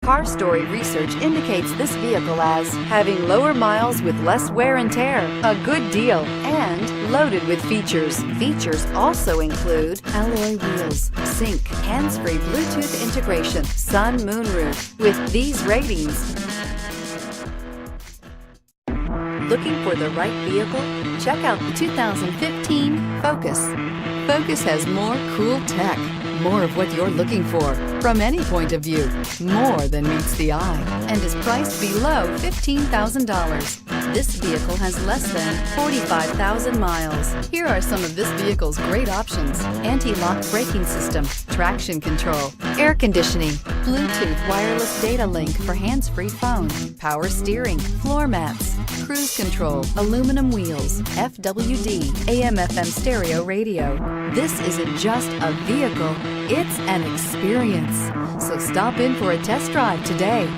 Car Story research indicates this vehicle as having lower miles with less wear and tear, a good deal, and loaded with features. Features also include alloy wheels, sync, hands-free Bluetooth integration, sun moonroof. With these ratings, looking for the right vehicle? Check out the 2015 Focus. Focus has more cool tech, more of what you're looking for from any point of view, more than meets the eye, and is priced below $15,000. This vehicle has less than 45,000 miles. Here are some of this vehicle's great options: anti-lock braking system, traction control, air conditioning, Bluetooth wireless data link for hands-free phone, power steering, floor mats, cruise control, aluminum wheels, FWD, AM/FM stereo radio. This isn't just a vehicle, it's an experience. So stop in for a test drive today.